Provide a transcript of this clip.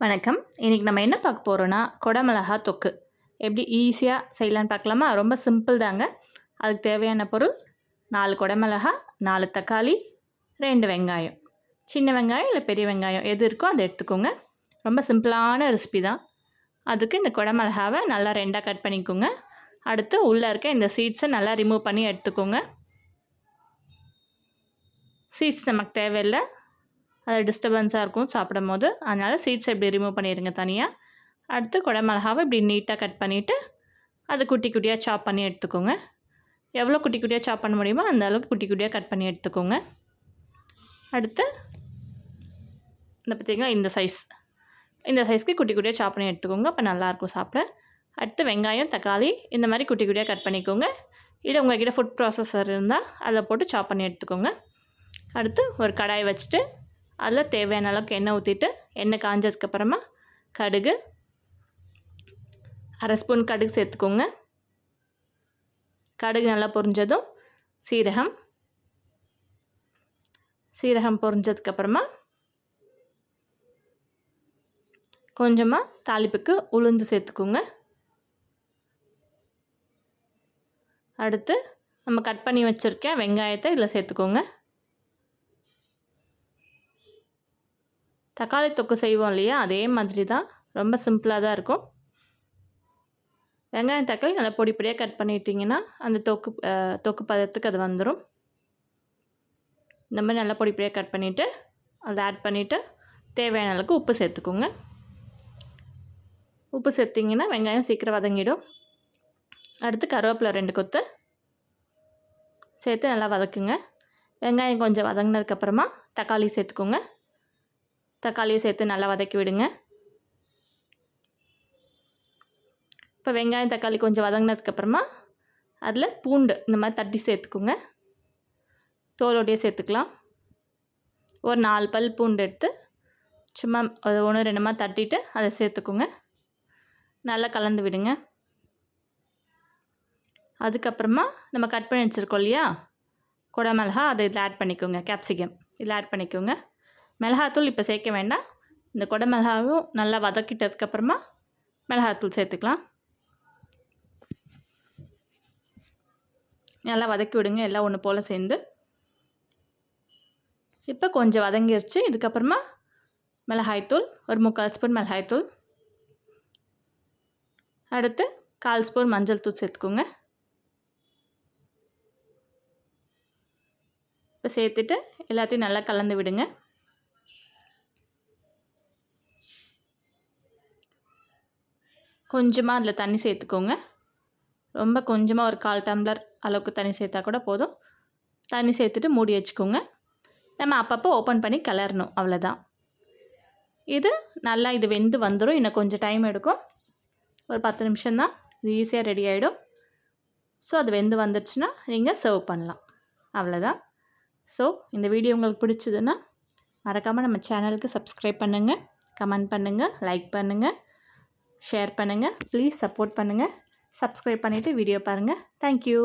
வணக்கம். இன்னைக்கு நம்ம என்ன பார்க்க போறோம்னா, குடமிளகா தொக்கு. எப்படி ஈஸியா செய்யலான்னு பார்க்கலாமா? ரொம்ப சிம்பிள் தாங்க. அதுக்கு தேவையான பொருள் 4 குடமிளகா, 4 தக்காளி, 2 வெங்காயம். சின்ன வெங்காயம் இல்ல பெரிய வெங்காயம் எது இருக்கோ அத எடுத்துக்கோங்க. ரொம்ப சிம்பிளான ரெசிபி தான். அதுக்கு இந்த குடமிளகாவ நல்லா 2ஆ கட் பண்ணிக்கோங்க. அடுத்து உள்ள இருக்க இந்த சீட்ஸை நல்லா ரிமூவ் பண்ணி எடுத்துக்கோங்க. சீட்ஸ் நமக்கு தேவையில்ல. அது டிஸ்டர்பன்ஸாக இருக்கும் சாப்பிடும்போது. அதனால் சீட்ஸை இப்படி ரிமூவ் பண்ணிடுங்க தனியாக. அடுத்து குடமிளகாவை இப்படி நீட்டாக கட் பண்ணிவிட்டு அதை குட்டி குட்டியாக சாப் பண்ணி எடுத்துக்கோங்க. எவ்வளோ குட்டி குட்டியாக சாப் பண்ண முடியுமோ அந்த அளவுக்கு குட்டி குட்டியாக கட் பண்ணி எடுத்துக்கோங்க. அடுத்து இந்த பார்த்திங்கன்னா இந்த சைஸ்க்கு குட்டி குட்டியாக சாப் பண்ணி எடுத்துக்கோங்க. அப்போ நல்லாயிருக்கும் சாப்பிட. அடுத்து வெங்காயம், தக்காளி இந்த மாதிரி குட்டி குட்டியாக கட் பண்ணிக்கோங்க. இல்லை உங்கள்கிட்ட ஃபுட் ப்ராசஸர் இருந்தால் அதில் போட்டு சாப் பண்ணி எடுத்துக்கோங்க. அடுத்து ஒரு கடாய் வச்சுட்டு அதில் தேவையான அளவுக்கு எண்ணெய் ஊற்றிட்டு எண்ணெய் காஞ்சதுக்கப்புறமா கடுகு 1/2 ஸ்பூன் கடுகு சேர்த்துக்கோங்க. கடுகு நல்லா பொரிஞ்சதும் சீரகம் பொரிஞ்சதுக்கப்புறமா கொஞ்சமாக தாளிப்புக்கு உளுந்து சேர்த்துக்கோங்க. அடுத்து நம்ம கட் பண்ணி வச்சுருக்க வெங்காயத்தை இதில் சேர்த்துக்கோங்க. தக்காளி தொக்கு செய்வோம் இல்லையா, அதே மாதிரி தான். ரொம்ப சிம்பிளாக தான் இருக்கும். வெங்காயம் தக்காளி நல்லா பொடி பொடியாக கட் பண்ணிட்டிங்கன்னா அந்த தொக்கு பதத்துக்கு அது வந்துடும். இந்த மாதிரி நல்லா பொடி பொடியாக கட் பண்ணிவிட்டு அதை ஆட் பண்ணிவிட்டு தேவையான அளவுக்கு உப்பு சேர்த்துக்கோங்க. உப்பு சேர்த்திங்கன்னா வெங்காயம் சீக்கிரம் வதங்கிடும். அடுத்து கருவேப்பிலை 2 கொத்து சேர்த்து நல்லா வதக்குங்க. வெங்காயம் கொஞ்சம் வதங்கினதுக்கப்புறமா தக்காளி சேர்த்துக்கோங்க. தக்காளியை சேர்த்து நல்லா வதக்கி விடுங்க. இப்போ வெங்காயம் தக்காளி கொஞ்சம் வதங்கினதுக்கப்புறமா அதில் பூண்டு இந்த மாதிரி தட்டி சேர்த்துக்கோங்க. தோலோடையே சேர்த்துக்கலாம். ஒரு 4 பல் பூண்டு எடுத்து சும்மா 1 2 தட்டிட்டு அதை சேர்த்துக்கோங்க. நல்லா கலந்து விடுங்க. அதுக்கப்புறமா நம்ம கட் பண்ணி வச்சுருக்கோம் இல்லையா குடமிளகா, அதை இதில் ஆட் பண்ணிக்கோங்க. கேப்சிகம் இதில் ஆட் பண்ணிக்கோங்க. மிளகாத்தூள் இப்போ சேர்க்க வேண்டாம். இந்த குடமிளகாவும் நல்லா வதக்கிட்டதுக்கப்புறமா மிளகாத்தூள் சேர்த்துக்கலாம். நல்லா வதக்கி விடுங்க எல்லாம் ஒன்று போல் சேர்ந்து. இப்போ கொஞ்சம் வதங்கிருச்சு. இதுக்கப்புறமா மிளகாய்த்தூள் ஒரு 3/4 ஸ்பூன் மிளகாய்த்தூள், அடுத்து 1/4 ஸ்பூன் மஞ்சள் தூள் சேர்த்துக்கோங்க. இப்போ சேர்த்துட்டு எல்லாத்தையும் நல்லா கலந்து விடுங்க. கொஞ்சமாக அதில் தண்ணி சேர்த்துக்கோங்க. ரொம்ப கொஞ்சமாக ஒரு 1/4 டம்ளர் அளவுக்கு தண்ணி சேர்த்தா கூட போதும். தண்ணி சேர்த்துட்டு மூடி வச்சுக்கோங்க. நம்ம அப்பப்போ ஓப்பன் பண்ணி கிளறணும், அவ்வளோதான். இது வெந்து வந்துடும். இன்னும் கொஞ்சம் டைம் எடுக்கும். ஒரு 10 நிமிஷம் தான். இது ஈஸியாக ரெடி ஆகிடும். ஸோ அது வெந்து வந்துடுச்சுன்னா நீங்கள் சர்வ் பண்ணலாம். அவ்வளோதான். ஸோ இந்த வீடியோ உங்களுக்கு பிடிச்சதுன்னா மறக்காமல் நம்ம சேனலுக்கு சப்ஸ்கிரைப் பண்ணுங்கள், கமெண்ட் பண்ணுங்கள், லைக் பண்ணுங்கள், ஷேர் பண்ணுங்கள். ப்ளீஸ் சப்போர்ட் பண்ணுங்கள். சப்ஸ்கிரைப் பண்ணிவிட்டு வீடியோ பாருங்கள். தேங்க்யூ.